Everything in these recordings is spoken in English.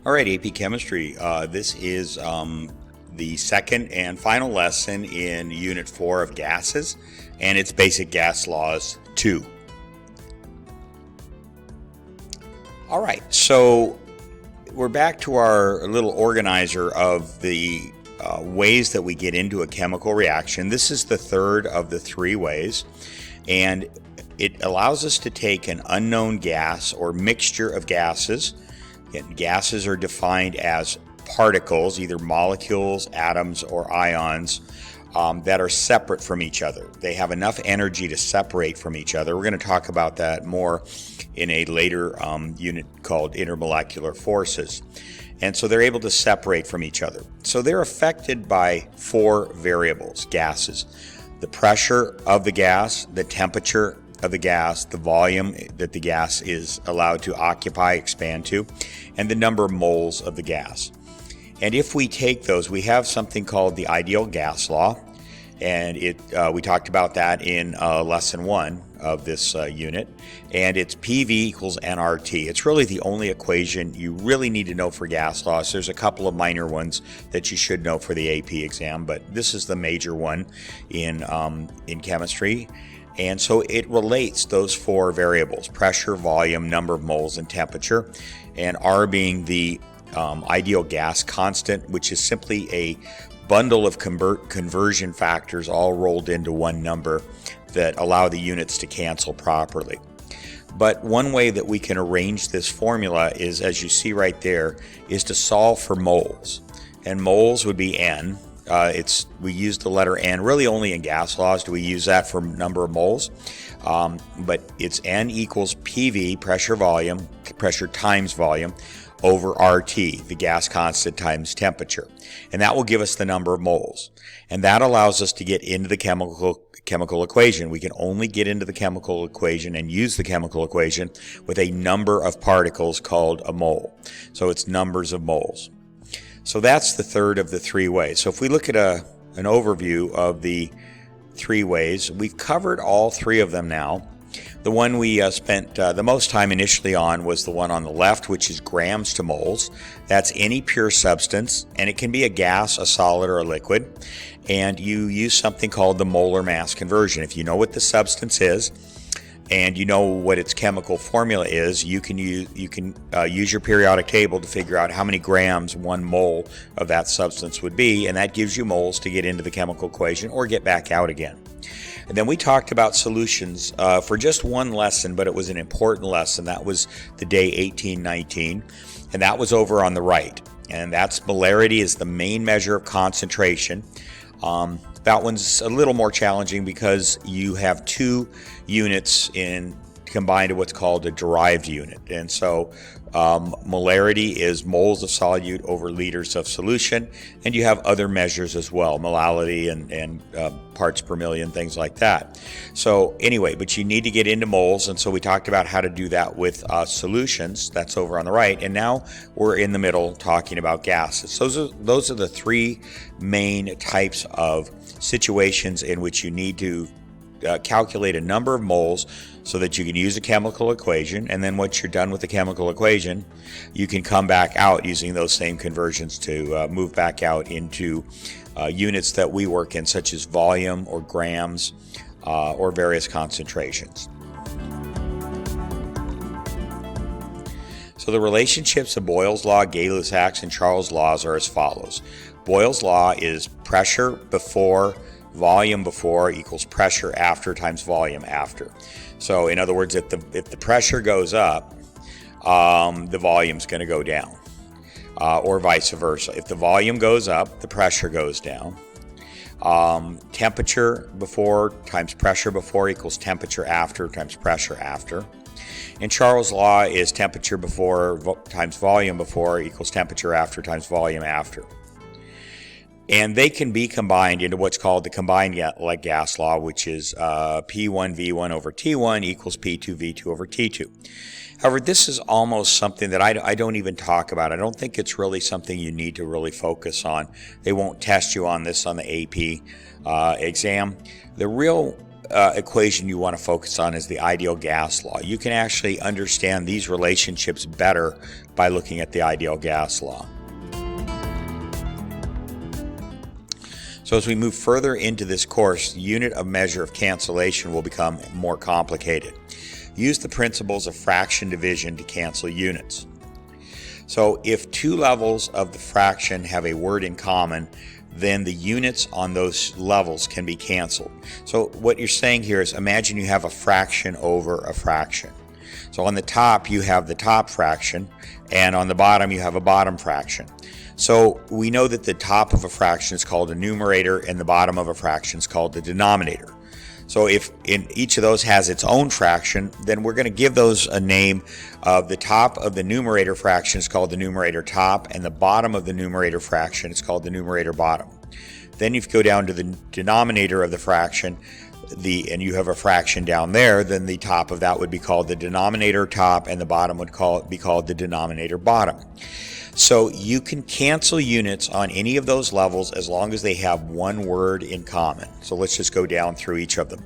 All right, AP Chemistry. This is the second and final lesson in Unit 4 of Gases, and it's Basic Gas Laws 2. All right, so we're back to our little organizer of the ways that we get into a chemical reaction. This is the third of the three ways, and it allows us to take an unknown gas or mixture of gases. And gases are defined as particles, either molecules, atoms, or ions, that are separate from each other. They have enough energy to separate from each other. We're going to talk about that more in a later unit called Intermolecular Forces. And so they're able to separate from each other. So they're affected by four variables, gases: the pressure of the gas, the temperature of the gas, the volume that the gas is allowed to occupy, expand to, and the number of moles of the gas. And if we take those, we have something called the ideal gas law, and we talked about that in lesson 1 of this unit, and it's PV equals nRT. It's really the only equation you really need to know for gas laws. There's a couple of minor ones that you should know for the AP exam, but this is the major one in chemistry. And so it relates those four variables: pressure, volume, number of moles, and temperature, and R being the ideal gas constant, which is simply a bundle of conversion factors all rolled into one number that allow the units to cancel properly. But one way that we can arrange this formula is, as you see right there, is to solve for moles. And moles would be N. We use the letter N really only in gas laws do we use that for number of moles, but it's N equals PV, pressure times volume, over RT, the gas constant times temperature, and that will give us the number of moles, and that allows us to get into the chemical equation. We can only get into the chemical equation and use the chemical equation with a number of particles called a mole. So it's numbers of moles. So that's the third of the three ways. So if we look at an overview of the three ways, we've covered all three of them now. The one we spent the most time initially on was the one on the left, which is grams to moles. That's any pure substance, and it can be a gas, a solid, or a liquid. And you use something called the molar mass conversion. If you know what the substance is, and you know what its chemical formula is, you can use your periodic table to figure out how many grams 1 mole of that substance would be, and that gives you moles to get into the chemical equation or get back out again. And then we talked about solutions for just one lesson, but it was an important lesson. That was the day 1819, and that was over on the right. And that's molarity is the main measure of concentration. That one's a little more challenging because you have two units combined to what's called a derived unit. And so molarity is moles of solute over liters of solution, and you have other measures as well, molality and parts per million, things like that. So anyway, but you need to get into moles, and so we talked about how to do that with solutions. That's over on the right, and now we're in the middle talking about gases. Those are the three main types of situations in which you need to calculate a number of moles so that you can use a chemical equation, and then once you're done with the chemical equation, you can come back out using those same conversions to move back out into units that we work in, such as volume or grams or various concentrations. So the relationships of Boyle's law, Gay-Lussac's, and Charles' laws are as follows. Boyle's law is pressure before volume before equals pressure after times volume after. So in other words, if the pressure goes up, the volume's going to go down, or vice versa. If the volume goes up, the pressure goes down. Temperature before times pressure before equals temperature after times pressure after. And Charles' law is temperature before times volume before equals temperature after times volume after. And they can be combined into what's called the combined gas law, which is P1V1 over T1 equals P2V2 over T2. However, this is almost something that I don't even talk about. I don't think it's really something you need to really focus on. They won't test you on this on the AP exam. The real equation you want to focus on is the ideal gas law. You can actually understand these relationships better by looking at the ideal gas law. So as we move further into this course, the unit of measure of cancellation will become more complicated. Use the principles of fraction division to cancel units. So if two levels of the fraction have a word in common, then the units on those levels can be canceled. So what you're saying here is, imagine you have a fraction over a fraction. So on the top you have the top fraction, and on the bottom you have a bottom fraction. So we know that the top of a fraction is called a numerator and the bottom of a fraction is called the denominator. So if in each of those has its own fraction, then we're going to give those a name of the top of the numerator fraction is called the numerator top, and the bottom of the numerator fraction is called the numerator bottom. Then you go down to the denominator of the fraction, and you have a fraction down there, then the top of that would be called the denominator top, and the bottom would be called the denominator bottom. So you can cancel units on any of those levels as long as they have one word in common. So let's just go down through each of them.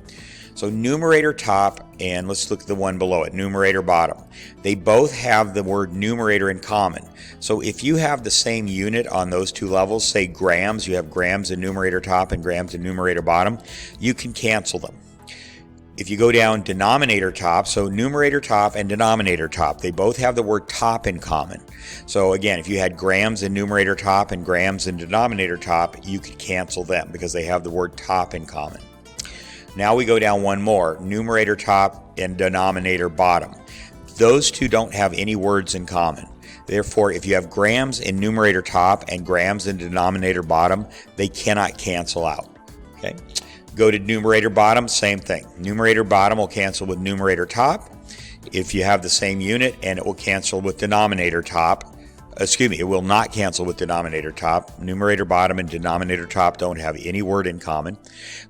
So numerator top, and let's look at the one below it, numerator bottom. They both have the word numerator in common. So if you have the same unit on those two levels, say grams, you have grams in numerator top and grams in numerator bottom, you can cancel them. If you go down denominator top, so numerator top and denominator top, they both have the word top in common. So again, if you had grams in numerator top and grams in denominator top, you could cancel them because they have the word top in common. Now we go down one more, numerator top and denominator bottom. Those two don't have any words in common. Therefore, if you have grams in numerator top and grams in denominator bottom, they cannot cancel out. Okay. Go to numerator bottom, same thing. Numerator bottom will cancel with numerator top if you have the same unit, and it will cancel with denominator top. It will not cancel with denominator top. Numerator bottom and denominator top don't have any word in common,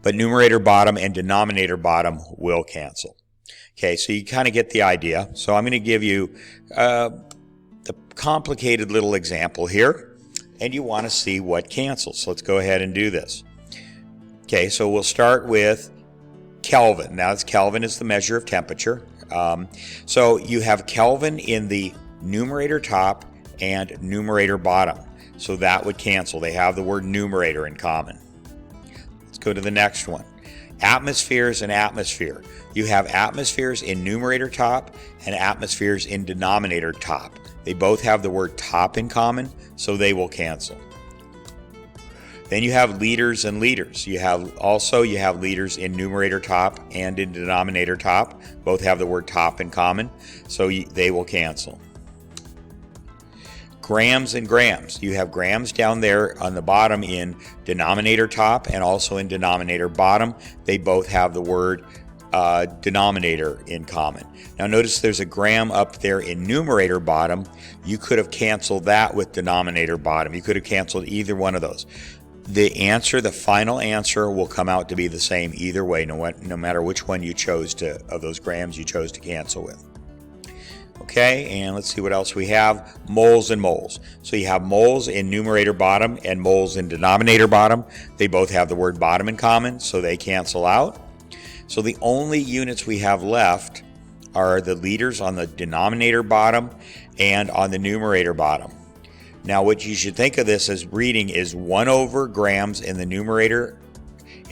but numerator bottom and denominator bottom will cancel. Okay, so you kind of get the idea. So I'm going to give you a complicated little example here, and you want to see what cancels. So let's go ahead and do this. Okay, so we'll start with Kelvin. Now, Kelvin is the measure of temperature. So you have Kelvin in the numerator top and numerator bottom. So that would cancel. They have the word numerator in common. Let's go to the next one. Atmospheres and atmosphere. You have atmospheres in numerator top and atmospheres in denominator top. They both have the word top in common, so they will cancel. Then you have liters and liters. You have liters in numerator top and in denominator top. Both have the word top in common, so they will cancel. Grams and grams. You have grams down there on the bottom in denominator top and also in denominator bottom. They both have the word denominator in common. Now notice there's a gram up there in numerator bottom. You could have canceled that with denominator bottom. You could have canceled either one of those. The final answer will come out to be the same either way, no matter which one you chose of those grams you chose to cancel with. Okay, and let's see what else we have. Moles and moles. So you have moles in numerator bottom and moles in denominator bottom. They both have the word bottom in common, so they cancel out. So the only units we have left are the liters on the denominator bottom and on the numerator bottom. Now what you should think of this as reading is 1 over grams in the numerator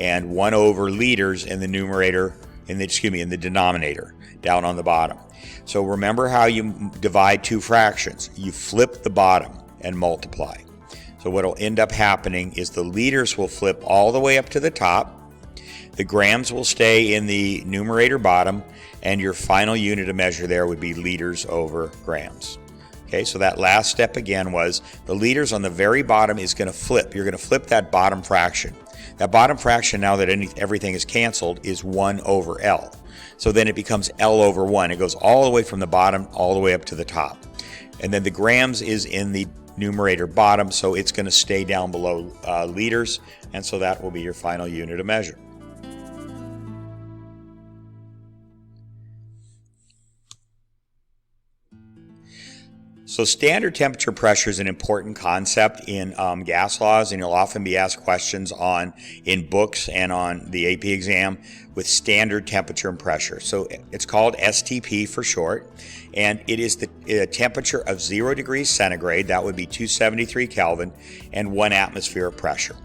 and 1 over liters in the numerator, in the denominator down on the bottom. So remember how you divide two fractions. You flip the bottom and multiply. So what will end up happening is the liters will flip all the way up to the top. The grams will stay in the numerator bottom, and your final unit of measure there would be liters over grams. Okay, so that last step again was the liters on the very bottom is going to flip. You're going to flip that bottom fraction. That bottom fraction, now that everything is canceled, is 1 over L. So then it becomes L over 1. It goes all the way from the bottom all the way up to the top. And then the grams is in the numerator bottom, so it's going to stay down below liters, and so that will be your final unit of measure. So standard temperature pressure is an important concept in gas laws, and you'll often be asked questions in books and on the AP exam with standard temperature and pressure. So it's called STP for short, and it is the temperature of 0 degrees centigrade, that would be 273 Kelvin, and 1 atmosphere of pressure.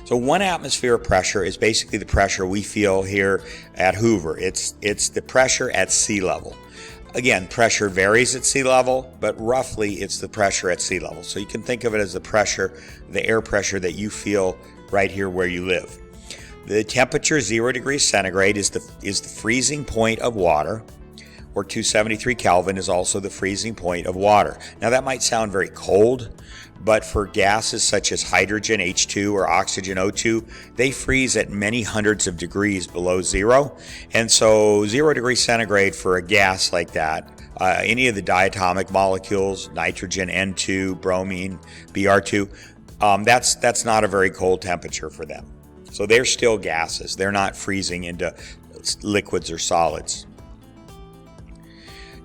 So 1 atmosphere of pressure is basically the pressure we feel here at Hoover. It's the pressure at sea level. Again, pressure varies at sea level, but roughly it's the pressure at sea level. So you can think of it as the air pressure that you feel right here where you live. The temperature 0 degrees centigrade is the freezing point of water, or 273 Kelvin is also the freezing point of water. Now that might sound very cold, but for gases such as hydrogen, H2, or oxygen, O2, they freeze at many hundreds of degrees below zero. And so 0 degrees centigrade for a gas like that, any of the diatomic molecules, nitrogen, N2, bromine, Br2, that's not a very cold temperature for them. So they're still gases. They're not freezing into liquids or solids.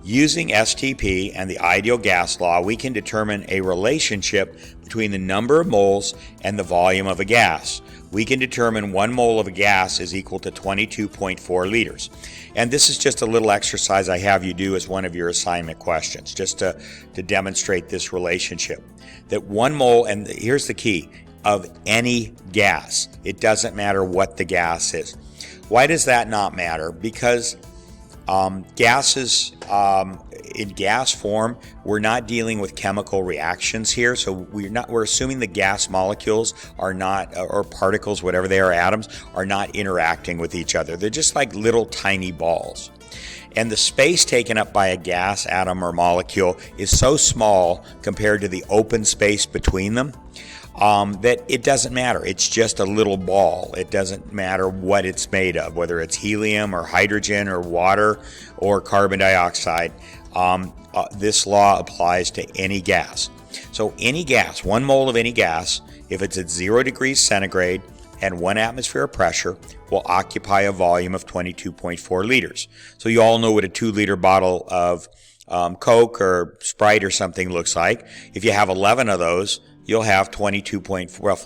Using STP and the ideal gas law, we can determine a relationship between the number of moles and the volume of a gas. We can determine 1 mole of a gas is equal to 22.4 liters. And this is just a little exercise I have you do as one of your assignment questions, just to demonstrate this relationship. That 1 mole, and here's the key, of any gas. It doesn't matter what the gas is. Why does that not matter? Because gases, in gas form, we're not dealing with chemical reactions here, so we're assuming the gas molecules are not, or particles, whatever they are, atoms, are not interacting with each other. They're just like little tiny balls. And the space taken up by a gas atom or molecule is so small compared to the open space between them, that it doesn't matter. It's just a little ball. It doesn't matter what it's made of, whether it's helium or hydrogen or water or carbon dioxide. This law applies to any gas. So any gas, 1 mole of any gas, if it's at 0 degrees centigrade and 1 atmosphere of pressure, will occupy a volume of 22.4 liters. So you all know what a 2-liter bottle of Coke or Sprite or something looks like. If you have 11 of those, you'll have roughly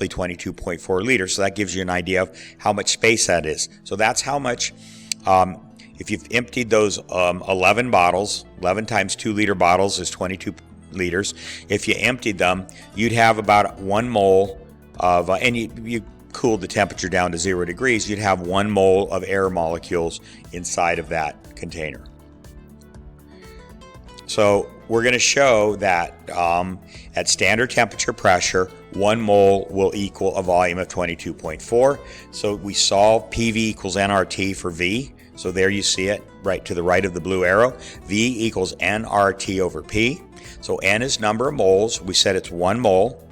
22.4 liters. So that gives you an idea of how much space that is. So that's how much, if you've emptied those 11 bottles, 11 times 2-liter bottles is 22 liters. If you emptied them, you'd have about 1 mole of, and you cooled the temperature down to 0 degrees, you'd have 1 mole of air molecules inside of that container. So we're going to show that at standard temperature pressure, 1 mole will equal a volume of 22.4. So we solve PV equals nRT for V. So there you see it right to the right of the blue arrow. V equals nRT over P. So N is number of moles. We said it's 1 mole.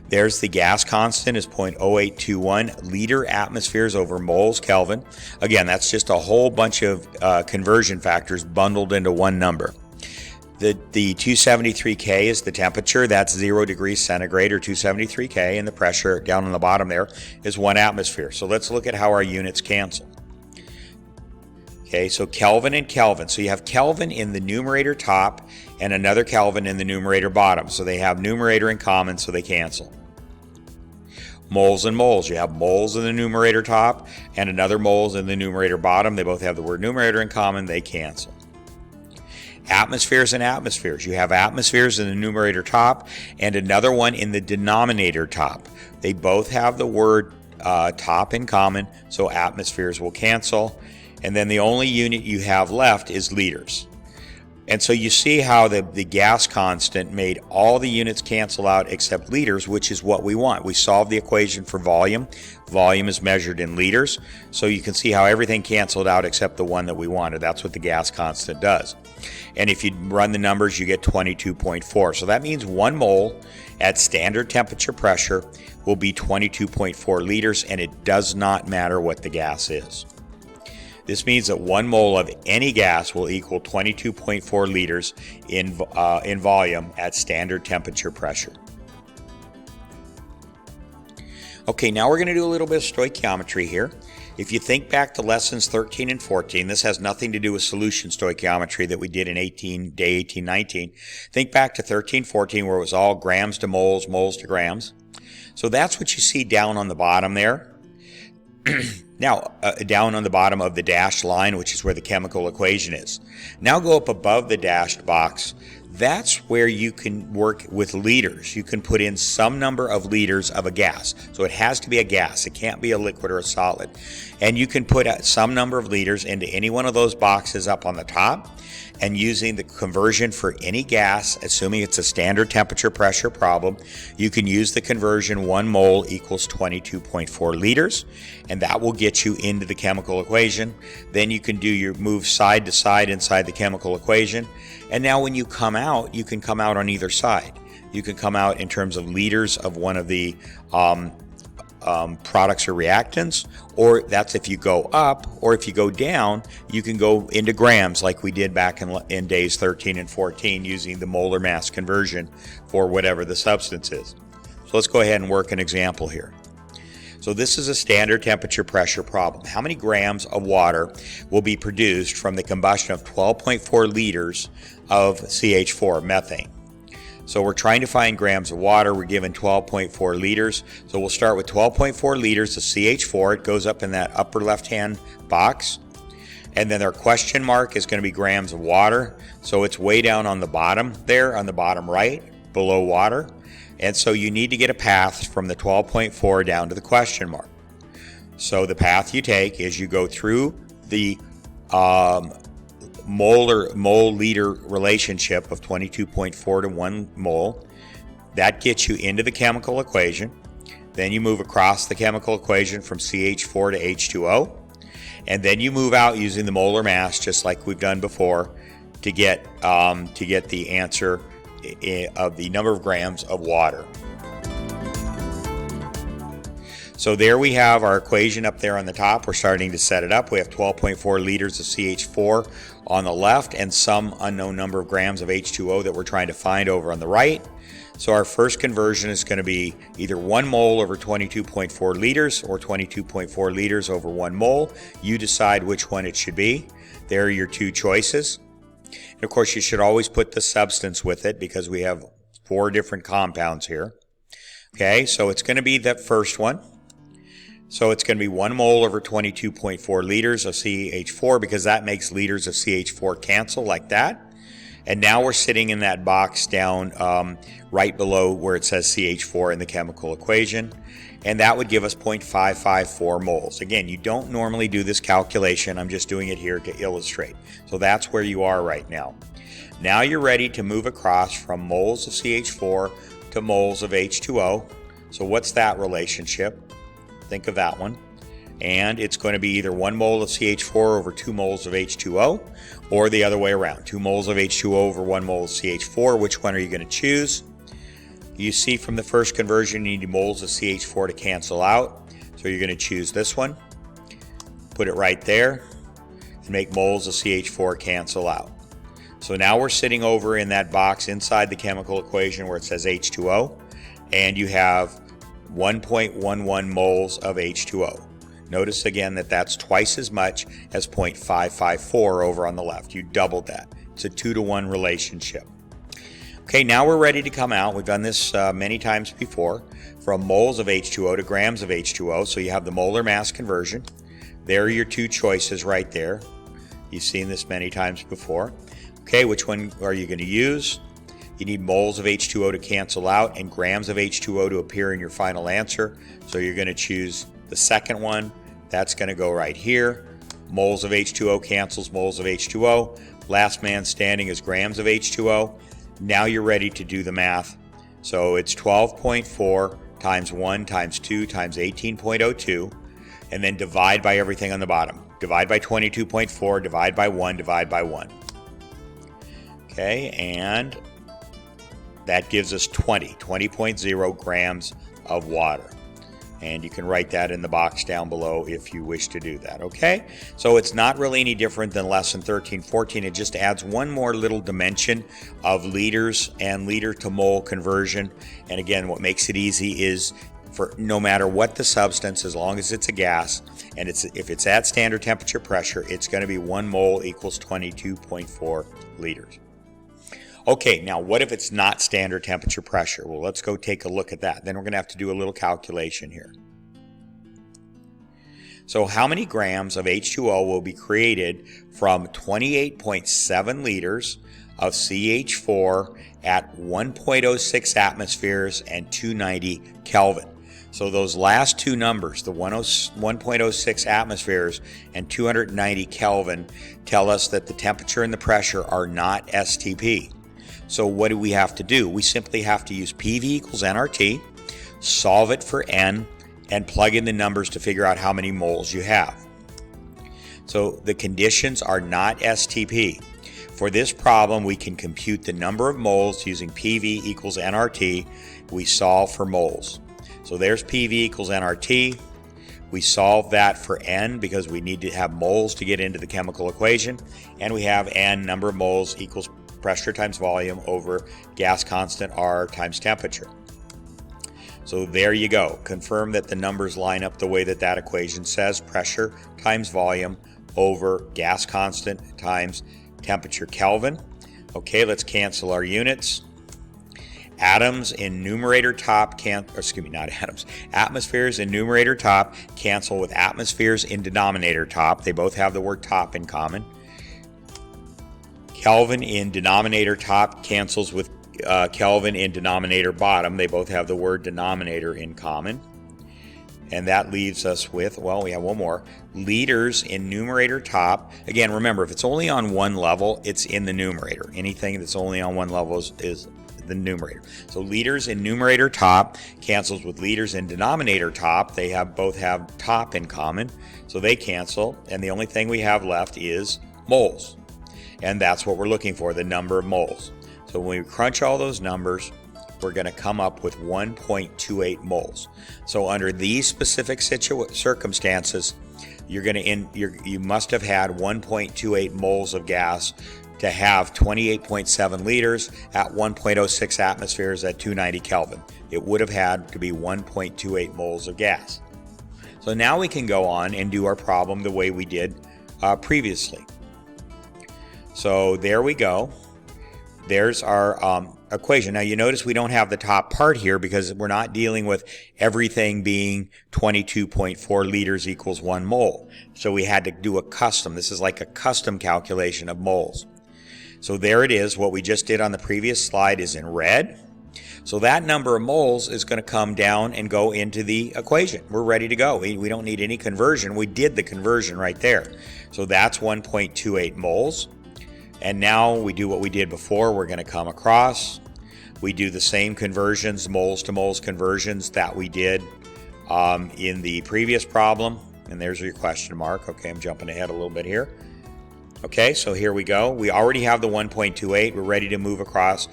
There's the gas constant is 0.0821 liter atmospheres over moles Kelvin. Again, that's just a whole bunch of conversion factors bundled into one number. The 273K is the temperature. That's 0 degrees centigrade, or 273K, and the pressure down on the bottom there is 1 atmosphere. So let's look at how our units cancel. Okay, so Kelvin and Kelvin. So you have Kelvin in the numerator top and another Kelvin in the numerator bottom. So they have numerator in common, so they cancel. Moles and moles. You have moles in the numerator top and another moles in the numerator bottom. They both have the word numerator in common. They cancel. Atmospheres and atmospheres. You have atmospheres in the numerator top and another one in the denominator top. They both have the word top in common, so atmospheres will cancel. And then the only unit you have left is liters. And so you see how the gas constant made all the units cancel out except liters, which is what we want. We solved the equation for volume. Volume is measured in liters. So you can see how everything canceled out except the one that we wanted. That's what the gas constant does. And if you run the numbers, you get 22.4. So that means 1 mole at standard temperature pressure will be 22.4 liters, and it does not matter what the gas is. This means that 1 mole of any gas will equal 22.4 liters in volume at standard temperature pressure. Okay, now we're going to do a little bit of stoichiometry here. If you think back to lessons 13 and 14, this has nothing to do with solution stoichiometry that we did in day 18, 19. Think back to 13, 14 where it was all grams to moles, moles to grams. So that's what you see down on the bottom there. Now, down on the bottom of the dashed line, which is where the chemical equation is. Now go up above the dashed box. That's where you can work with liters. You can put in some number of liters of a gas. So it has to be a gas. It can't be a liquid or a solid. And you can put some number of liters into any one of those boxes up on the top. And using the conversion for any gas, assuming it's a standard temperature pressure problem, you can use the conversion 1 mole equals 22.4 liters, and that will get you into the chemical equation. Then you can do your move side to side inside the chemical equation. And now when you come out, you can come out on either side. You can come out in terms of liters of one of the products or reactants, or that's if you go up, or if you go down, you can go into grams like we did back in days 13 and 14 using the molar mass conversion for whatever the substance is. So let's go ahead and work an example here. So this is a standard temperature pressure problem. How many grams of water will be produced from the combustion of 12.4 liters of CH4, methane? So we're trying to find grams of water. We're given 12.4 liters. So we'll start with 12.4 liters of CH4. It goes up in that upper left-hand box. And then our question mark is going to be grams of water. So it's way down on the bottom there, on the bottom right, below water. And so you need to get a path from the 12.4 down to the question mark. So the path you take is you go through the mole-liter relationship of 22.4 to 1 mole. That gets you into the chemical equation. Then you move across the chemical equation from CH4 to H2O. And then you move out using the molar mass, just like we've done before, to get the answer of the number of grams of water. So there we have our equation up there on the top. We're starting to set it up. We have 12.4 liters of CH4 on the left and some unknown number of grams of H2O that we're trying to find over on the right. So our first conversion is going to be either 1 mole over 22.4 liters or 22.4 liters over 1 mole. You decide which one it should be. There are your two choices. And of course, you should always put the substance with it because we have 4 different compounds here. Okay, so it's going to be that first one. So it's going to be 1 mole over 22.4 liters of CH4 because that makes liters of CH4 cancel like that. And now we're sitting in that box down right below where it says CH4 in the chemical equation. And that would give us 0.554 moles. Again, you don't normally do this calculation. I'm just doing it here to illustrate. So that's where you are right now. Now you're ready to move across from moles of CH4 to moles of H2O. So what's that relationship? Think of that one. And it's going to be either 1 mole of CH4 over 2 moles of H2O, or the other way around, 2 moles of H2O over 1 mole of CH4. Which one are you going to choose? You see from the first conversion, you need moles of CH4 to cancel out. So you're going to choose this one, put it right there, and make moles of CH4 cancel out. So now we're sitting over in that box inside the chemical equation where it says H2O, and you have 1.11 moles of H2O. Notice again that that's twice as much as 0.554 over on the left. You doubled that. It's a 2-to-1 relationship. Okay, now we're ready to come out. We've done this many times before, from moles of H2O to grams of H2O. So you have the molar mass conversion. There are your two choices right there. You've seen this many times before. Okay, which one are you going to use? You need moles of H2O to cancel out and grams of H2O to appear in your final answer. So you're going to choose the second one. That's going to go right here. Moles of H2O cancels moles of H2O. Last man standing is grams of H2O. Now you're ready to do the math. So it's 12.4 times 1 times 2 times 18.02, and then divide by everything on the bottom. Divide by 22.4, divide by 1, divide by 1. Okay, and that gives us 20.0 grams of water. And you can write that in the box down below if you wish to do that, okay? So it's not really any different than lesson 13, 14. It just adds one more little dimension of liters and liter to mole conversion. And again, what makes it easy is for no matter what the substance, as long as it's a gas, and if it's at standard temperature pressure, it's going to be 1 mole equals 22.4 liters. Okay, now what if it's not standard temperature pressure? Well, let's go take a look at that. Then we're going to have to do a little calculation here. So how many grams of H2O will be created from 28.7 liters of CH4 at 1.06 atmospheres and 290 Kelvin? So those last two numbers, the 1.06 atmospheres and 290 Kelvin, tell us that the temperature and the pressure are not STP. So what do we have to do? We simply have to use PV equals nRT, solve it for N, and plug in the numbers to figure out how many moles you have. So the conditions are not STP. For this problem, we can compute the number of moles using PV equals nRT. We solve for moles. So there's PV equals nRT. We solve that for N because we need to have moles to get into the chemical equation. And we have N, number of moles, equals pressure times volume over gas constant R times temperature. So there you go. Confirm that the numbers line up the way that that equation says. Pressure times volume over gas constant times temperature Kelvin. Okay, let's cancel our units. Atoms in numerator top atmospheres in numerator top cancel with atmospheres in denominator top. They both have the word top in common. Kelvin in denominator top cancels with Kelvin in denominator bottom. They both have the word denominator in common. And that leaves us with, well, we have one more. Liters in numerator top. Again, remember, if it's only on one level, it's in the numerator. Anything that's only on one level is the numerator. So liters in numerator top cancels with liters in denominator top. They both have top in common, so they cancel. And the only thing we have left is moles. And that's what we're looking for, the number of moles. So when we crunch all those numbers, we're going to come up with 1.28 moles. So under these specific circumstances, you must have had 1.28 moles of gas to have 28.7 liters at 1.06 atmospheres at 290 Kelvin. It would have had to be 1.28 moles of gas. So now we can go on and do our problem the way we did previously. So there we go. There's our equation. Now you notice we don't have the top part here because we're not dealing with everything being 22.4 liters equals 1 mole. So we had to do a custom. This is like a custom calculation of moles. So there it is. What we just did on the previous slide is in red. So that number of moles is going to come down and go into the equation. We're ready to go. We don't need any conversion. We did the conversion right there. So that's 1.28 moles. And now we do what we did before. We're going to come across. We do the same conversions, moles to moles conversions that we did in the previous problem. And there's your question mark. Okay, I'm jumping ahead a little bit here. Okay, so here we go. We already have the 1.28. We're ready to move across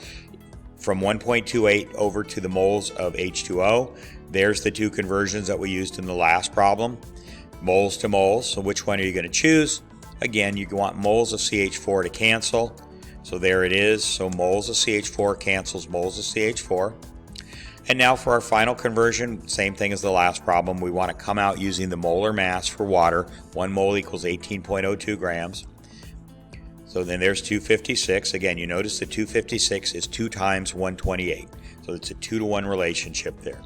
from 1.28 over to the moles of H2O. There's the two conversions that we used in the last problem. Moles to moles. So which one are you going to choose? Again, you want moles of CH4 to cancel. So there it is. So moles of CH4 cancels moles of CH4. And now for our final conversion, same thing as the last problem. We want to come out using the molar mass for water. 1 mole equals 18.02 grams. So then there's 256. Again, you notice the 256 is 2 times 128. So it's a 2-to-1 relationship there.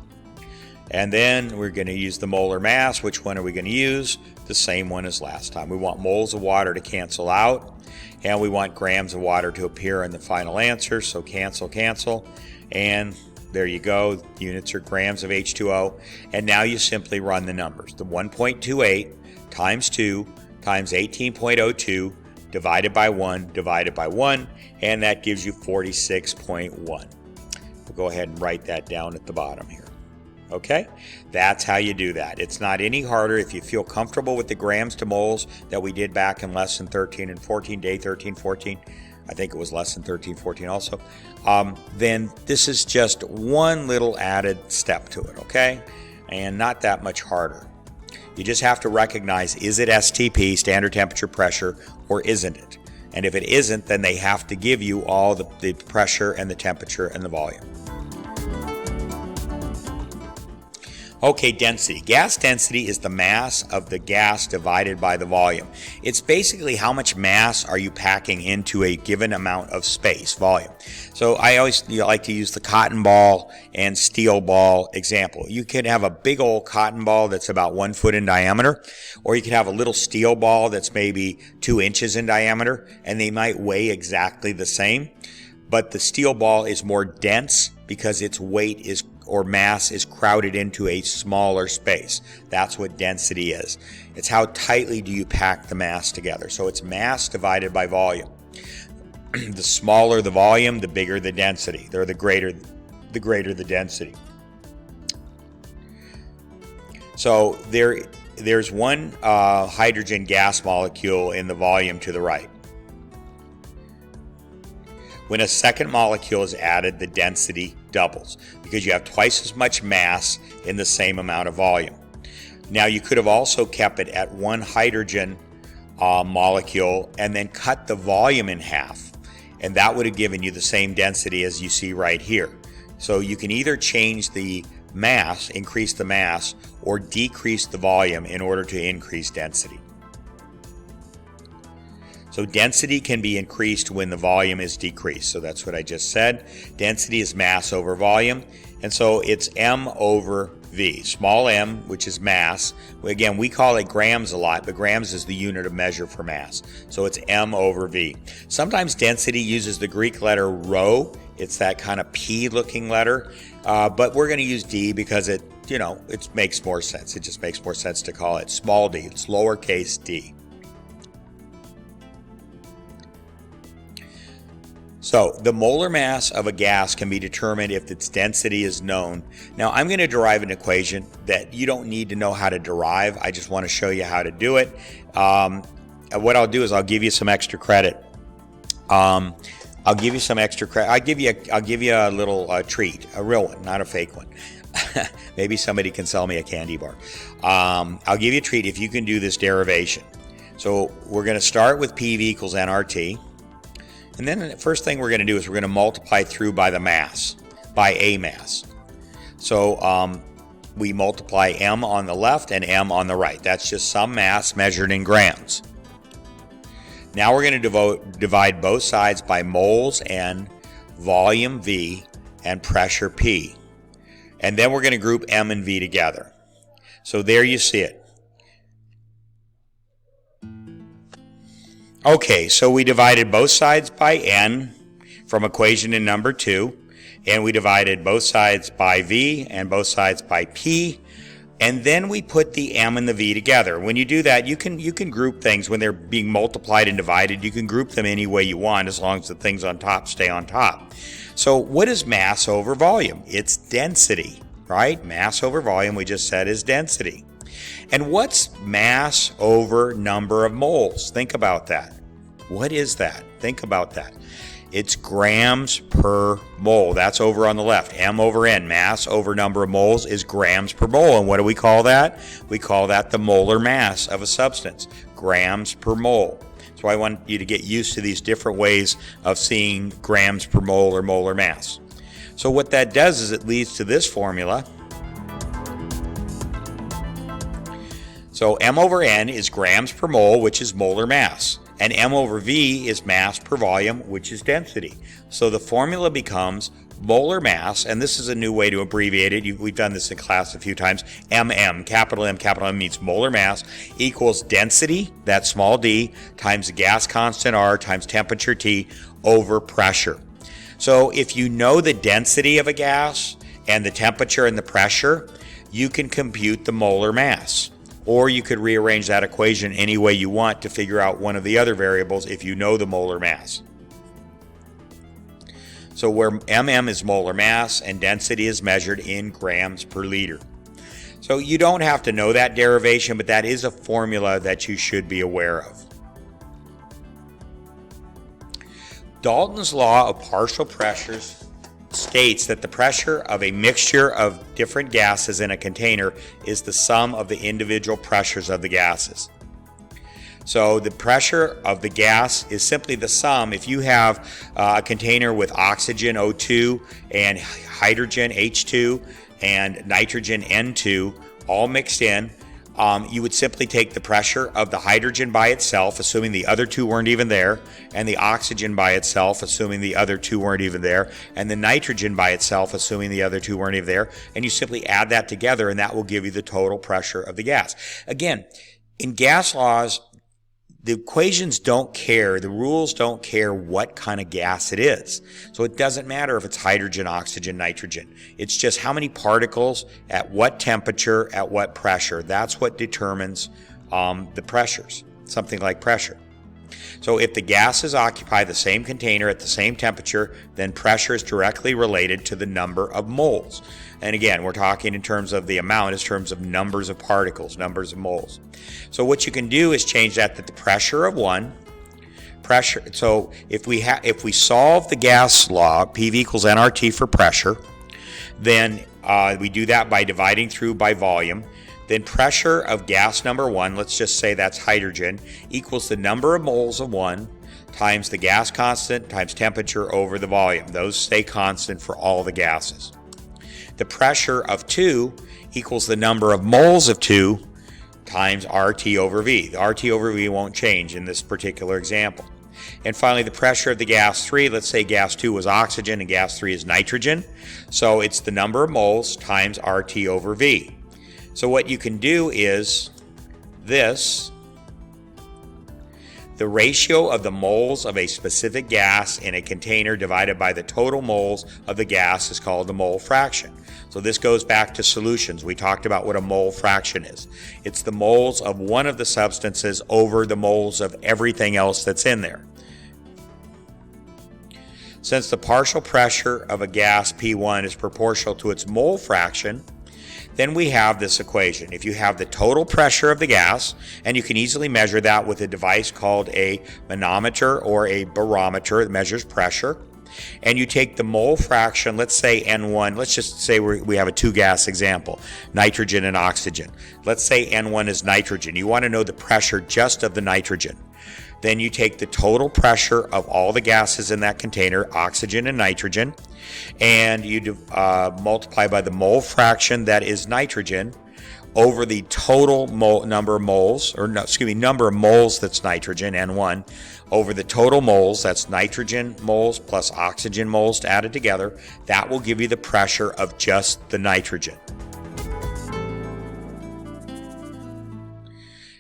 And then we're going to use the molar mass. Which one are we going to use? The same one as last time. We want moles of water to cancel out, and we want grams of water to appear in the final answer. So cancel, cancel, and there you go. Units are grams of H2O. And now you simply run the numbers. The 1.28 times 2 times 18.02 divided by 1 divided by 1, and that gives you 46.1. We'll go ahead and write that down at the bottom here. Okay, that's how you do that. It's not any harder. If you feel comfortable with the grams to moles that we did back in lesson 13 and 14, day 13, 14, I think it was lesson 13, 14 also, then this is just one little added step to it, okay? And not that much harder. You just have to recognize, is it STP, standard temperature pressure, or isn't it? And if it isn't, then they have to give you all the pressure and the temperature and the volume. Okay, density. Gas density is the mass of the gas divided by the volume. It's basically how much mass are you packing into a given amount of space, volume. So I always like to use the cotton ball and steel ball example. You could have a big old cotton ball that's about 1 foot in diameter, or you could have a little steel ball that's maybe 2 inches in diameter, and they might weigh exactly the same. But the steel ball is more dense because its weight is or mass is crowded into a smaller space. That's what density is. It's how tightly do you pack the mass together. So it's mass divided by volume. The smaller the volume, the bigger the density. Or the greater the density. So there's one hydrogen gas molecule in the volume to the right. When a second molecule is added, the density doubles because you have twice as much mass in the same amount of volume. Now, you could have also kept it at one hydrogen molecule and then cut the volume in half, and that would have given you the same density as you see right here. So you can either change the mass, increase the mass, or decrease the volume in order to increase density. So density can be increased when the volume is decreased. So that's what I just said. Density is mass over volume. And so it's m over v. Small m, which is mass. Again, we call it grams a lot, but grams is the unit of measure for mass. So it's m over v. Sometimes density uses the Greek letter rho. It's that kind of P-looking letter. But we're going to use d because it makes more sense. It just makes more sense to call it small d. It's lowercase d. So the molar mass of a gas can be determined if its density is known. Now I'm going to derive an equation that you don't need to know how to derive. I just want to show you how to do it. What I'll do is I'll give you some extra credit. I'll give you some extra credit. I'll give you a little treat, a real one, not a fake one. Maybe somebody can sell me a candy bar. I'll give you a treat if you can do this derivation. So we're going to start with PV equals nRT. And then the first thing we're going to do is we're going to multiply through by the mass, by a mass. So we multiply m on the left and m on the right. That's just some mass measured in grams. Now we're going to divide both sides by moles n, volume v, and pressure p. And then we're going to group m and v together. So there you see it. Okay, so we divided both sides by n from equation in number 2, and we divided both sides by v and both sides by p, and then we put the m and the v together. When you do that, you can group things when they're being multiplied and divided. You can group them any way you want as long as the things on top stay on top. So what is mass over volume? It's density, right? Mass over volume, we just said, is density. And what's mass over number of moles? Think about that. What is that? Think about that. It's grams per mole. That's over on the left. M over N, mass over number of moles, is grams per mole. And what do we call that? We call that the molar mass of a substance, grams per mole. So I want you to get used to these different ways of seeing grams per mole or molar mass. So what that does is it leads to this formula. So M over N is grams per mole, which is molar mass. And M over V is mass per volume, which is density. So the formula becomes molar mass, and this is a new way to abbreviate it. We've done this in class a few times. MM, capital M means molar mass, equals density, that's small d, times the gas constant R times temperature T over pressure. So if you know the density of a gas and the temperature and the pressure, you can compute the molar mass. Or you could rearrange that equation any way you want to figure out one of the other variables if you know the molar mass. So where mm is molar mass and density is measured in grams per liter. So you don't have to know that derivation, but that is a formula that you should be aware of. Dalton's law of partial pressures states that the pressure of a mixture of different gases in a container is the sum of the individual pressures of the gases. So the pressure of the gas is simply the sum. If you have a container with oxygen, O2, and hydrogen, H2, and nitrogen N2 all mixed in, you would simply take the pressure of the hydrogen by itself, assuming the other two weren't even there, and the oxygen by itself, assuming the other two weren't even there, and the nitrogen by itself, assuming the other two weren't even there, and you simply add that together, and that will give you the total pressure of the gas. Again, in gas laws, the equations don't care, the rules don't care what kind of gas it is. So it doesn't matter if it's hydrogen, oxygen, nitrogen. It's just how many particles, at what temperature, at what pressure. That's what determines the pressures, something like pressure. So if the gases occupy the same container at the same temperature, then pressure is directly related to the number of moles. And again, we're talking in terms of the amount, in terms of numbers of particles, numbers of moles. So what you can do is change that to the pressure of one. So if we solve the gas law, PV equals nRT for pressure, then we do that by dividing through by volume. Then pressure of gas number one, let's just say that's hydrogen, equals the number of moles of one times the gas constant times temperature over the volume. Those stay constant for all the gases. The pressure of 2 equals the number of moles of 2 times RT over V. The RT over V won't change in this particular example. And finally, the pressure of the gas 3, let's say gas 2 was oxygen and gas 3 is nitrogen. So it's the number of moles times RT over V. So what you can do is this. The ratio of the moles of a specific gas in a container divided by the total moles of the gas is called the mole fraction. So this goes back to solutions. We talked about what a mole fraction is. It's the moles of one of the substances over the moles of everything else that's in there. Since the partial pressure of a gas P1 is proportional to its mole fraction, then we have this equation. If you have the total pressure of the gas, and you can easily measure that with a device called a manometer or a barometer that measures pressure, and you take the mole fraction, let's say N1, let's just say we have a two-gas example, nitrogen and oxygen. Let's say N1 is nitrogen. You want to know the pressure just of the nitrogen. Then you take the total pressure of all the gases in that container, oxygen and nitrogen, and you multiply by the mole fraction that is nitrogen over the total number of moles, number of moles that's nitrogen, N1, over the total moles, that's nitrogen moles plus oxygen moles added together. That will give you the pressure of just the nitrogen.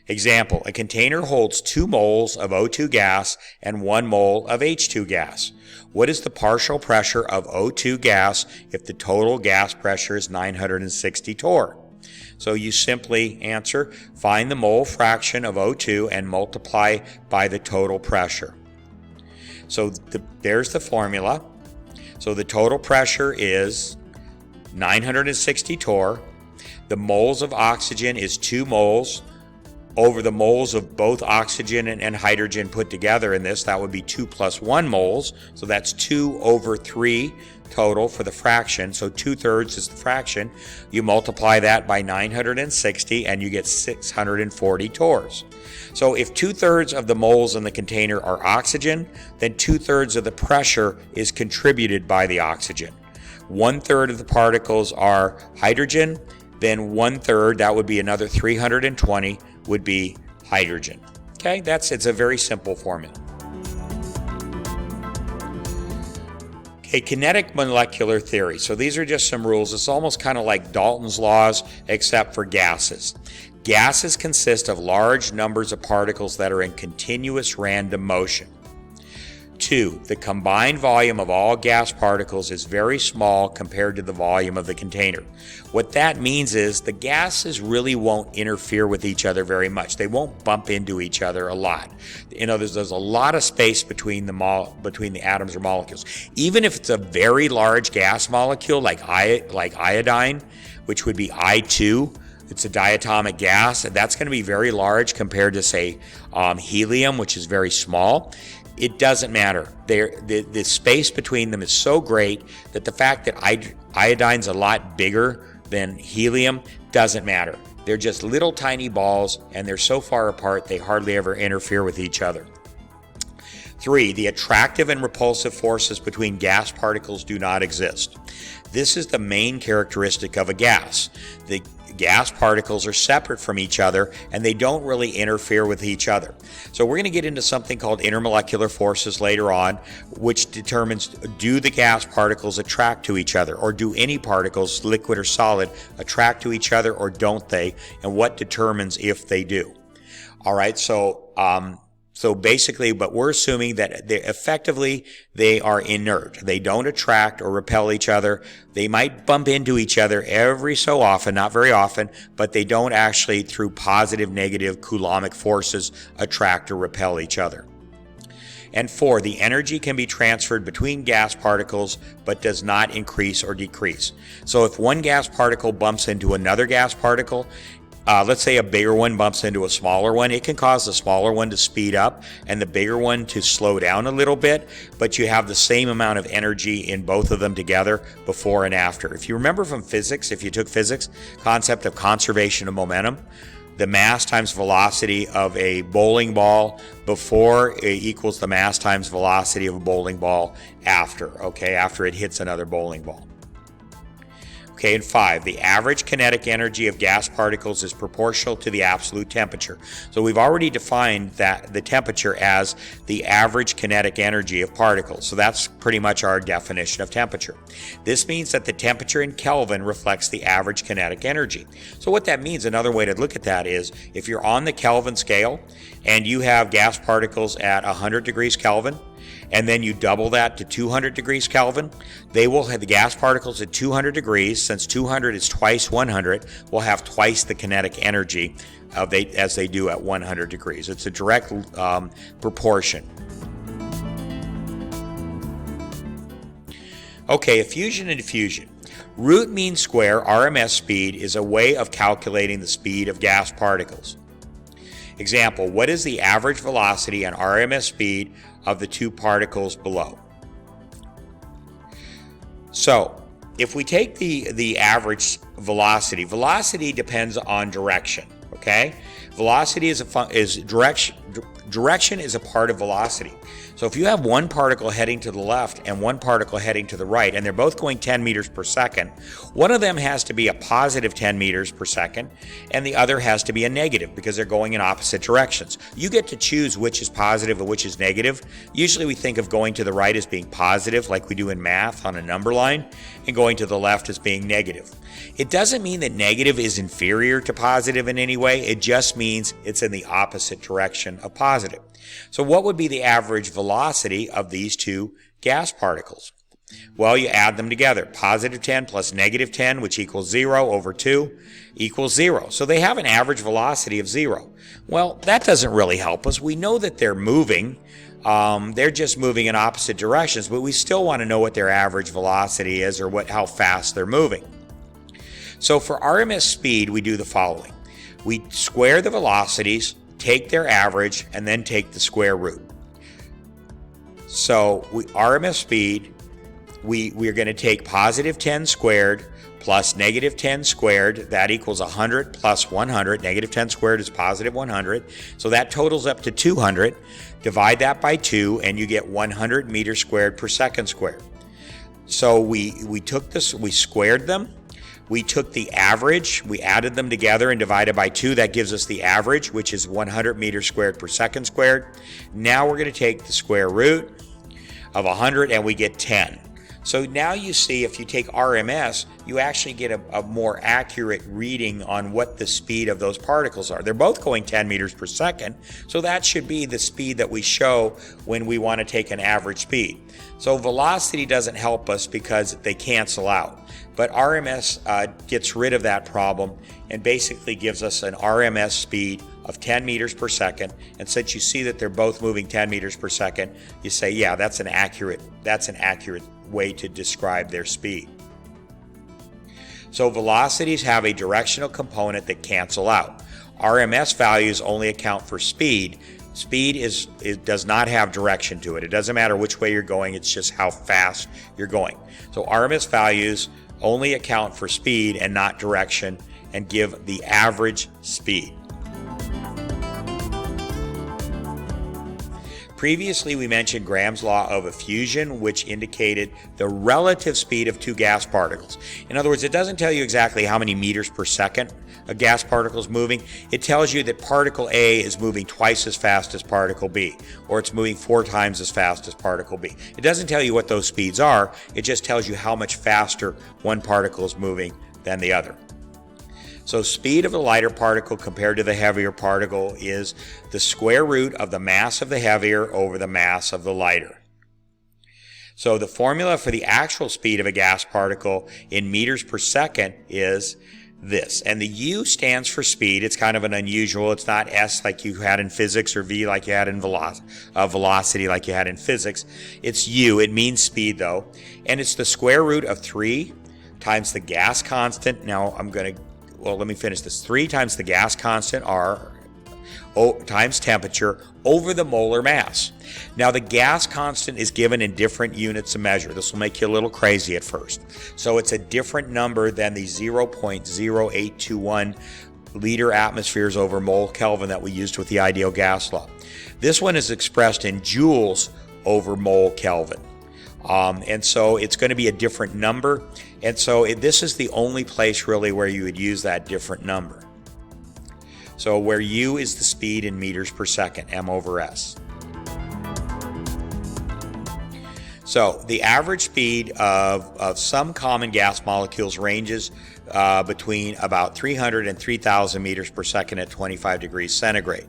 Example, a container holds 2 moles of O2 gas and 1 mole of H2 gas. What is the partial pressure of O2 gas if the total gas pressure is 960 torr? So you simply answer, find the mole fraction of O2 and multiply by the total pressure. So there's the formula. So the total pressure is 960 torr. The moles of oxygen is 2 moles over the moles of both oxygen and hydrogen put together in this. That would be 2 plus 1 moles. So that's 2 over 3 total for the fraction. So 2/3 is the fraction. You multiply that by 960 and you get 640 torrs. So if 2/3 of the moles in the container are oxygen, then 2/3 of the pressure is contributed by the oxygen. 1/3 of the particles are hydrogen, then 1/3, that would be another 320, would be hydrogen. Okay, it's a very simple formula. Okay, kinetic molecular theory. So these are just some rules. It's almost kind of like Dalton's laws, except for gases. Gases consist of large numbers of particles that are in continuous random motion. 2, the combined volume of all gas particles is very small compared to the volume of the container. What that means is the gases really won't interfere with each other very much. They won't bump into each other a lot. There's a lot of space between the atoms or molecules. Even if it's a very large gas molecule like iodine, which would be I2, it's a diatomic gas, and that's going to be very large compared to, say, helium, which is very small. It doesn't matter. The space between them is so great that the fact that iodine's a lot bigger than helium doesn't matter. They're just little tiny balls, and they're so far apart they hardly ever interfere with each other. 3. The attractive and repulsive forces between gas particles do not exist. This is the main characteristic of a gas. The gas particles are separate from each other and they don't really interfere with each other. So we're going to get into something called intermolecular forces later on, which determines, do the gas particles attract to each other, or do any particles, liquid or solid, attract to each other, or don't they, and what determines if they do. All right, so basically, but we're assuming that they are inert. They don't attract or repel each other. They might bump into each other every so often, not very often, but they don't actually, through positive, negative Coulombic forces, attract or repel each other. And 4, the energy can be transferred between gas particles but does not increase or decrease. So if one gas particle bumps into another gas particle, let's say a bigger one bumps into a smaller one, it can cause the smaller one to speed up and the bigger one to slow down a little bit, but you have the same amount of energy in both of them together before and after. If you remember from physics, if you took physics, concept of conservation of momentum, the mass times velocity of a bowling ball before equals the mass times velocity of a bowling ball after, okay, after it hits another bowling ball. Okay, and 5, the average kinetic energy of gas particles is proportional to the absolute temperature. So we've already defined that the temperature as the average kinetic energy of particles. So that's pretty much our definition of temperature. This means that the temperature in Kelvin reflects the average kinetic energy. So what that means, another way to look at that is, if you're on the Kelvin scale and you have gas particles at 100 degrees Kelvin, and then you double that to 200 degrees Kelvin, they will have the gas particles at 200 degrees, since 200 is twice 100, will have twice the kinetic energy as they do at 100 degrees. It's a direct proportion. Okay, effusion and diffusion. Root mean square RMS speed is a way of calculating the speed of gas particles. Example, what is the average velocity and RMS speed of the two particles below? So, if we take the average velocity, velocity depends on direction, okay? Velocity is direction. Direction is a part of velocity. So if you have one particle heading to the left and one particle heading to the right, and they're both going 10 meters per second, one of them has to be a positive 10 meters per second, and the other has to be a negative because they're going in opposite directions. You get to choose which is positive and which is negative. Usually we think of going to the right as being positive, like we do in math on a number line, and going to the left as being negative. It doesn't mean that negative is inferior to positive in any way. It just means it's in the opposite direction of positive. So what would be the average velocity of these two gas particles? Well, you add them together. Positive 10 plus negative 10, which equals 0, over 2 equals 0. So they have an average velocity of 0. Well, that doesn't really help us. We know that they're moving. They're just moving in opposite directions, but we still want to know what their average velocity is, or how fast they're moving. So for RMS speed, we do the following. We square the velocities, take their average, and then take the square root. So RMS speed, we're going to take positive 10 squared plus negative 10 squared. That equals 100 plus 100. Negative 10 squared is positive 100. So that totals up to 200. Divide that by 2, and you get 100 meters squared per second squared. So we took this, we squared them. We took the average, we added them together and divided by 2. That gives us the average, which is 100 meters squared per second squared. Now we're going to take the square root of 100 and we get 10. So now you see, if you take RMS, you actually get a more accurate reading on what the speed of those particles are. They're both going 10 meters per second, so that should be the speed that we show when we want to take an average speed. So velocity doesn't help us because they cancel out. But RMS gets rid of that problem and basically gives us an RMS speed of 10 meters per second. And since you see that they're both moving 10 meters per second, you say, yeah, that's an accurate way to describe their speed. So velocities have a directional component that cancel out. RMS values only account for speed. Speed does not have direction to it. It doesn't matter which way you're going, it's just how fast you're going. So RMS values only account for speed and not direction, and give the average speed. Previously, we mentioned Graham's Law of Effusion, which indicated the relative speed of two gas particles. In other words, it doesn't tell you exactly how many meters per second a gas particle is moving. It tells you that particle A is moving twice as fast as particle B, or it's moving 4 times as fast as particle B. It doesn't tell you what those speeds are. It just tells you how much faster one particle is moving than the other. So speed of the lighter particle compared to the heavier particle is the square root of the mass of the heavier over the mass of the lighter. So the formula for the actual speed of a gas particle in meters per second is this. And the U stands for speed. It's kind of an unusual. It's not S like you had in physics or V like you had in velocity like you had in physics. It's U. It means speed though. And it's the square root of 3 times the gas constant. Now let me finish this. 3 times the gas constant, R, times temperature, over the molar mass. Now, the gas constant is given in different units of measure. This will make you a little crazy at first. So it's a different number than the 0.0821 liter atmospheres over mole Kelvin that we used with the ideal gas law. This one is expressed in joules over mole Kelvin. And so it's going to be a different number. And so this is the only place really where you would use that different number. So where U is the speed in meters per second, M over S. So the average speed of some common gas molecules ranges between about 300 and 3,000 meters per second at 25 degrees centigrade.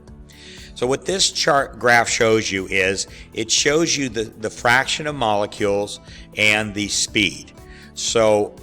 So what this graph shows you is it shows you the fraction of molecules and the speed. So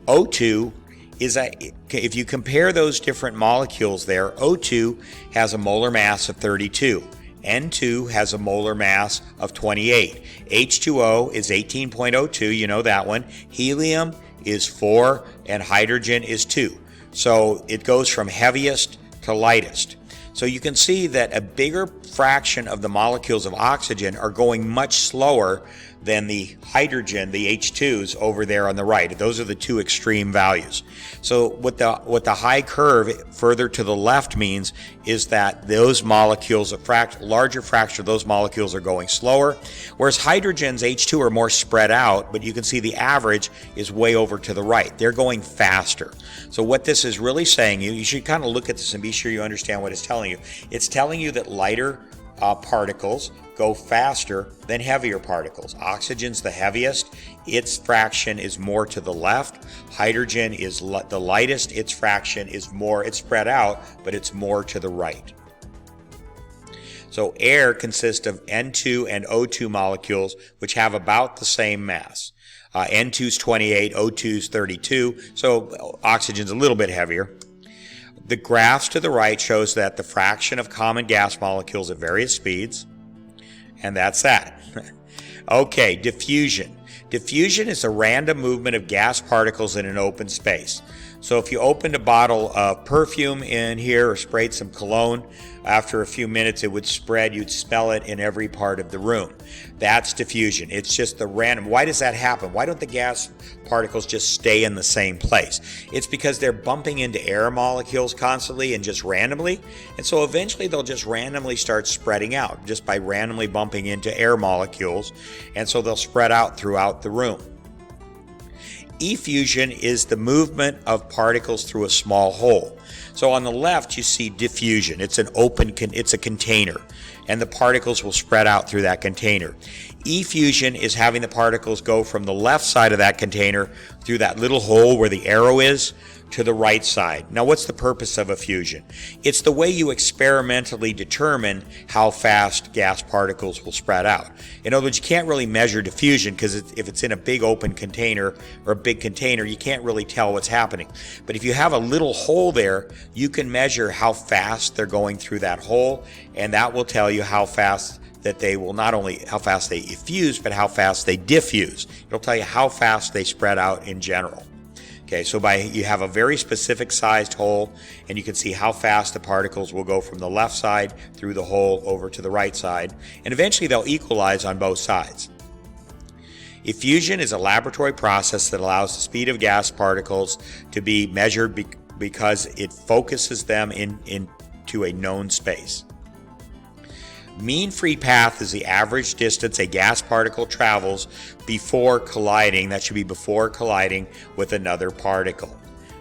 O2 is if you compare those different molecules there, O2 has a molar mass of 32. N2 has a molar mass of 28. H2O is 18.02, you know that one. Helium is 4 and hydrogen is 2. So it goes from heaviest to lightest. So you can see that a bigger fraction of the molecules of oxygen are going much slower than the hydrogen, the H2s over there on the right. Those are the two extreme values. So what the high curve further to the left means is that those molecules, a larger fraction of those molecules are going slower, whereas hydrogen's H2 are more spread out, but you can see the average is way over to the right. They're going faster. So what this is really saying, you should kind of look at this and be sure you understand what it's telling you. It's telling you that lighter particles go faster than heavier particles. Oxygen's the heaviest. Its fraction is more to the left. Hydrogen is the lightest. Its fraction is more, it's spread out, but it's more to the right. So air consists of N2 and O2 molecules, which have about the same mass. N2's 28, O2's 32, so oxygen's a little bit heavier. The graphs to the right shows that the fraction of common gas molecules at various speeds, and that's that. Okay, diffusion. Diffusion is a random movement of gas particles in an open space. So if you opened a bottle of perfume in here or sprayed some cologne, after a few minutes it would spread. You'd smell it in every part of the room. That's diffusion. It's just the random. Why does that happen? Why don't the gas particles just stay in the same place? It's because they're bumping into air molecules constantly and just randomly. And so eventually they'll just randomly start spreading out just by randomly bumping into air molecules. And so they'll spread out throughout the room. Effusion is the movement of particles through a small hole. So on the left you see diffusion. It's an open, it's a container, and the particles will spread out through that container. Effusion is having the particles go from the left side of that container through that little hole where the arrow is to the right side. Now what's the purpose of effusion? It's the way you experimentally determine how fast gas particles will spread out. In other words, you can't really measure diffusion because if it's in a big open container or a big container, you can't really tell what's happening. But if you have a little hole there, you can measure how fast they're going through that hole, and that will tell you how fast that they will, not only how fast they effuse, but how fast they diffuse. It'll tell you how fast they spread out in general. Okay, so you have a very specific sized hole, and you can see how fast the particles will go from the left side through the hole over to the right side, and eventually they'll equalize on both sides. Effusion is a laboratory process that allows the speed of gas particles to be measured because it focuses them into a known space. Mean free path is the average distance a gas particle travels before colliding. That should be before colliding with another particle.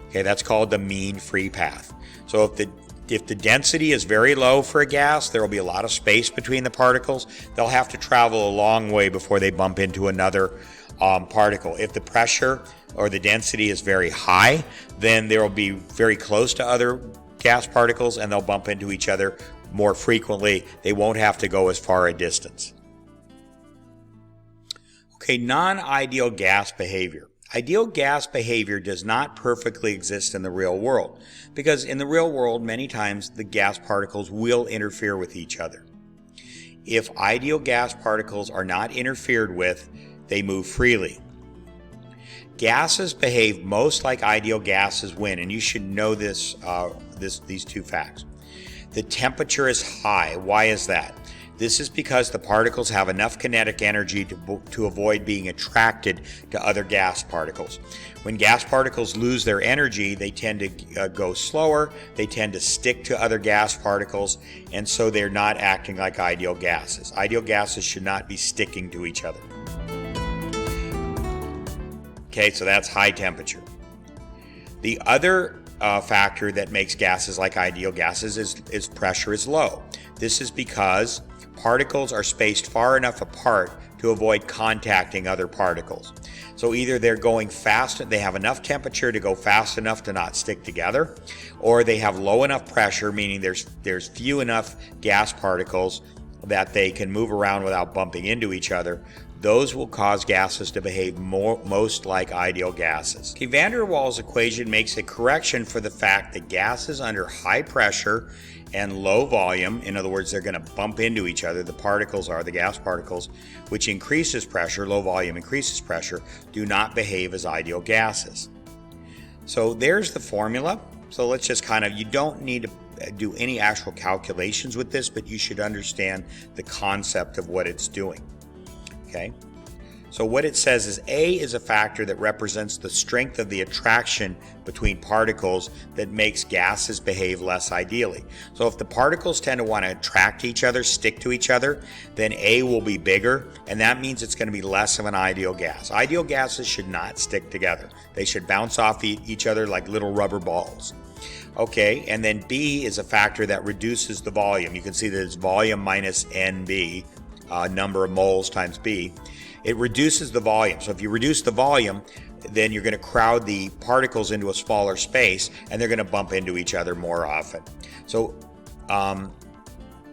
Okay, that's called the mean free path. So if the density is very low for a gas, there will be a lot of space between the particles. They'll have to travel a long way before they bump into another particle. If the pressure or the density is very high, then they will be very close to other gas particles and they'll bump into each other more frequently. They won't have to go as far a distance. Okay, non-ideal gas behavior. Ideal gas behavior does not perfectly exist in the real world, because in the real world, many times the gas particles will interfere with each other. If ideal gas particles are not interfered with, they move freely. Gases behave most like ideal gases when, and you should know this, these two facts. The temperature is high. Why is that? This is because the particles have enough kinetic energy to avoid being attracted to other gas particles. When gas particles lose their energy, they tend to go slower, they tend to stick to other gas particles, and so they're not acting like ideal gases. Ideal gases should not be sticking to each other. Okay, so that's high temperature. The other factor that makes gases like ideal gases is pressure is low. This is because particles are spaced far enough apart to avoid contacting other particles. So either they're going fast, they have enough temperature to go fast enough to not stick together, or they have low enough pressure, meaning there's few enough gas particles that they can move around without bumping into each other. Those will cause gases to behave most like ideal gases. Okay, van der Waals equation makes a correction for the fact that gases under high pressure and low volume, in other words, they're going to bump into each other, the particles are the gas particles, which increases pressure, low volume increases pressure, do not behave as ideal gases. So there's the formula. So let's just you don't need to do any actual calculations with this, but you should understand the concept of what it's doing. Okay, so what it says is A is a factor that represents the strength of the attraction between particles that makes gases behave less ideally. So if the particles tend to want to attract each other, stick to each other, then A will be bigger, and that means it's going to be less of an ideal gas. Ideal gases should not stick together. They should bounce off each other like little rubber balls. Okay, and then B is a factor that reduces the volume. You can see that it's volume minus NB, number of moles times B. It reduces the volume. So if you reduce the volume, then you're going to crowd the particles into a smaller space and they're going to bump into each other more often. So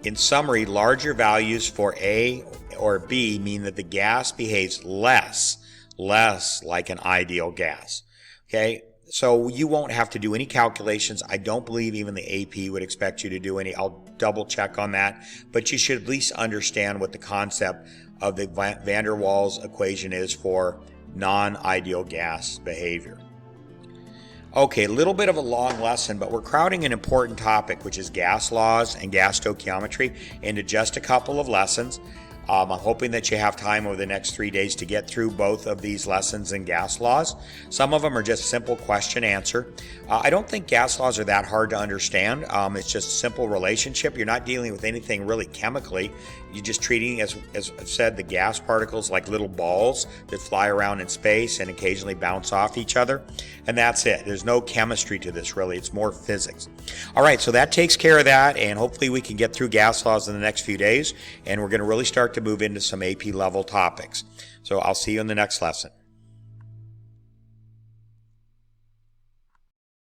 in summary, larger values for A or B mean that the gas behaves less like an ideal gas. Okay, so you won't have to do any calculations. I don't believe even the AP would expect you to do any. I'll double check on that, but you should at least understand what the concept of the van der Waals equation is for non-ideal gas behavior. Okay, a little bit of a long lesson, but we're crowding an important topic, which is gas laws and gas stoichiometry, into just a couple of lessons. I'm hoping that you have time over the next 3 days to get through both of these lessons in gas laws. Some of them are just simple question answer. I don't think gas laws are that hard to understand. It's just a simple relationship. You're not dealing with anything really chemically. You're just treating, as I've said, the gas particles like little balls that fly around in space and occasionally bounce off each other. And that's it. There's no chemistry to this, really. It's more physics. All right, so that takes care of that, and hopefully we can get through gas laws in the next few days, and we're going to really start to move into some AP level topics. So I'll see you in the next lesson.